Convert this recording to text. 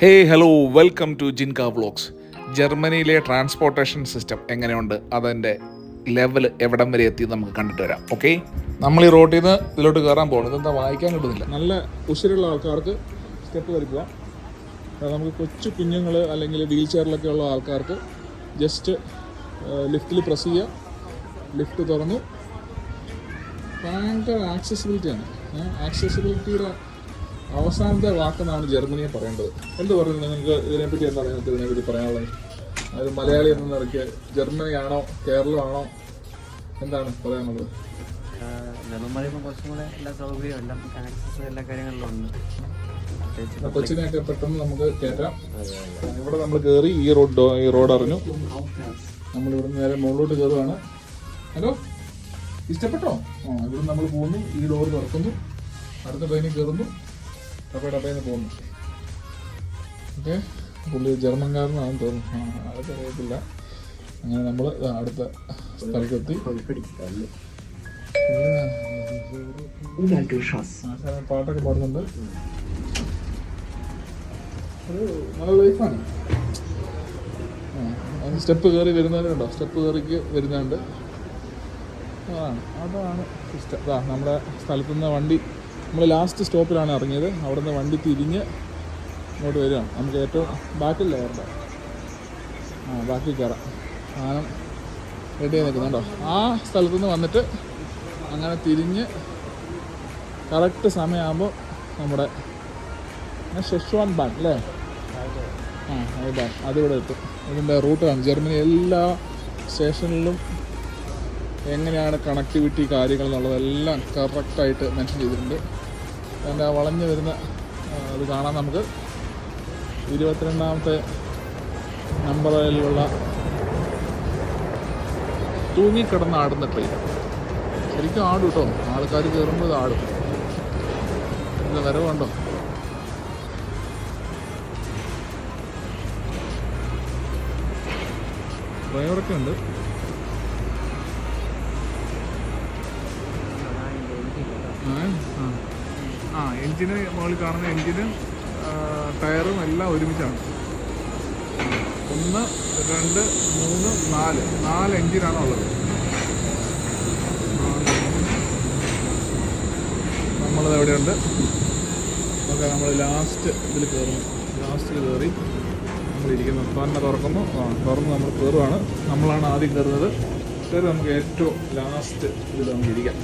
Hello welcome to Jinka vlogs. ജർമ്മനിയിലെ transportation system എങ്ങനെയുണ്ട്, അതിൻ്റെ ലെവൽ എവിടം വരെ എത്തി നമുക്ക് കണ്ടിട്ട് വരാം. ഓക്കെ, നമ്മൾ ഈ റോട്ടിൽ നിന്ന് ഇതിലോട്ട് കയറാൻ പോകുന്നത് ഇതെന്താ വായിക്കാൻ കിട്ടുന്നില്ല. നല്ല ഉശിരുള്ള ആൾക്കാർക്ക് സ്റ്റെപ്പ് കയറി പോവാം. നമുക്ക് കൊച്ചു കുഞ്ഞുങ്ങൾ അല്ലെങ്കിൽ വീൽ ചെയറിലൊക്കെ ഉള്ള ആൾക്കാർക്ക് ജസ്റ്റ് ലിഫ്റ്റിൽ പ്രസ് ചെയ്യുക, ലിഫ്റ്റ് തുറന്നു. ഭയങ്കര ആക്സസിബിലിറ്റിയാണ്. ആക്സസിബിലിറ്റിയുടെ അവസാനത്തെ വാക്കെന്നാണ് ജർമ്മനിയെ പറയേണ്ടത്. എന്ത് പറയുന്നത് നിങ്ങൾക്ക് ഇതിനെപ്പറ്റി എന്താണ് ഇതിനെപ്പറ്റി പറയാനുള്ളത്? അത് മലയാളി എന്ന നിലയ്ക്ക് ജർമ്മനിയാണോ കേരളമാണോ എന്താണ് പറയാനുള്ളത്? കൊച്ചിനെയൊക്കെ പെട്ടെന്ന് നമുക്ക് കയറ്റാം. ഇവിടെ നമ്മൾ കയറി ഈ റോഡ് അറിഞ്ഞു. നമ്മളിവിടെ നേരെ മുകളിലോട്ട് കയറുകയാണ്. ഹലോ, ഇഷ്ടപ്പെട്ടോ? ഇവിടെ നമ്മൾ പോകുന്നു, ഈ ഡോർ തുറക്കുന്നു, അടുത്ത ട്രെയിനിൽ കയറുന്നു, ടപ്പേന്ന് പോകുന്നു. ഓക്കെ, പുള്ളി ജർമ്മൻകാരനാണെന്ന് തോന്നുന്നു, അതൊക്കെ അറിയത്തില്ല. അങ്ങനെ നമ്മൾ അടുത്ത സ്ഥലത്തെത്തി. പാട്ടൊക്കെ പാടുന്നുണ്ട്. ഒരു നല്ല ലൈഫാണ്. സ്റ്റെപ്പ് കയറി വരുന്നവരുണ്ടോ? സ്റ്റെപ്പ് കയറിക്ക് വരുന്നുണ്ട്. അതാണ് സിസ്റ്റം. നമ്മുടെ സ്ഥലത്തുനിന്ന് വണ്ടി, നമ്മൾ ലാസ്റ്റ് സ്റ്റോപ്പിലാണ് ഇറങ്ങിയത്. അവിടെ നിന്ന് വണ്ടി തിരിഞ്ഞ് ഇങ്ങോട്ട് വരികയാണ്. നമുക്ക് ഏറ്റവും ബാക്കിൽ കയറണ്ട, ബാക്കിൽ കയറാം. സാധനം റെഡി ആയി നിൽക്കുന്നുണ്ടോ? ആ സ്ഥലത്തുനിന്ന് വന്നിട്ട് അങ്ങനെ തിരിഞ്ഞ് കറക്റ്റ് സമയമാകുമ്പോൾ നമ്മുടെ ഷെഷ്വാൻ ബാൻ അല്ലേ, ബാൻ അതിവിടെ എത്തും. ഇതിൻ്റെ റൂട്ടാണ്. ജർമ്മനി എല്ലാ സ്റ്റേഷനിലും എങ്ങനെയാണ് കണക്ടിവിറ്റി കാര്യങ്ങൾ എന്നുള്ളതെല്ലാം കറക്റ്റായിട്ട് മെൻഷൻ ചെയ്തിട്ടുണ്ട്. അതിൻ്റെ ആ വളഞ്ഞു വരുന്ന ഇത് കാണാൻ നമുക്ക് 22ാമത്തെ നമ്പറിലുള്ള തൂങ്ങിക്കിടന്ന് ആടുന്ന ട്രെയിൻ. ശരിക്കും ആടും കേട്ടോ, ആൾക്കാർ കയറുമ്പോൾ ഇത് ആടും. ഇത് വരവുണ്ടോ? ഡ്രൈവറൊക്കെ ഉണ്ട്. എൻജിന് മുകളിൽ കാണുന്ന എൻജിനും ടയറും എല്ലാം ഒരുമിച്ചാണ്. 1, 2, 3, 4 എൻജിനാണ് ഉള്ളത്. നമ്മളത് എവിടെയുണ്ട്? ഓക്കെ, നമ്മൾ ലാസ്റ്റ് ഇതിൽ കയറുന്നു. ലാസ്റ്റിൽ കയറി നമ്മളിരിക്കുന്നു. തന്നെ തുറക്കുന്നു. തുറന്ന് നമ്മൾ കയറുവാണ്. നമ്മളാണ് ആദ്യം കയറുന്നത്. ശരി, നമുക്ക് ഏറ്റവും ലാസ്റ്റ് ഇതിൽ നമുക്ക് ഇരിക്കാം.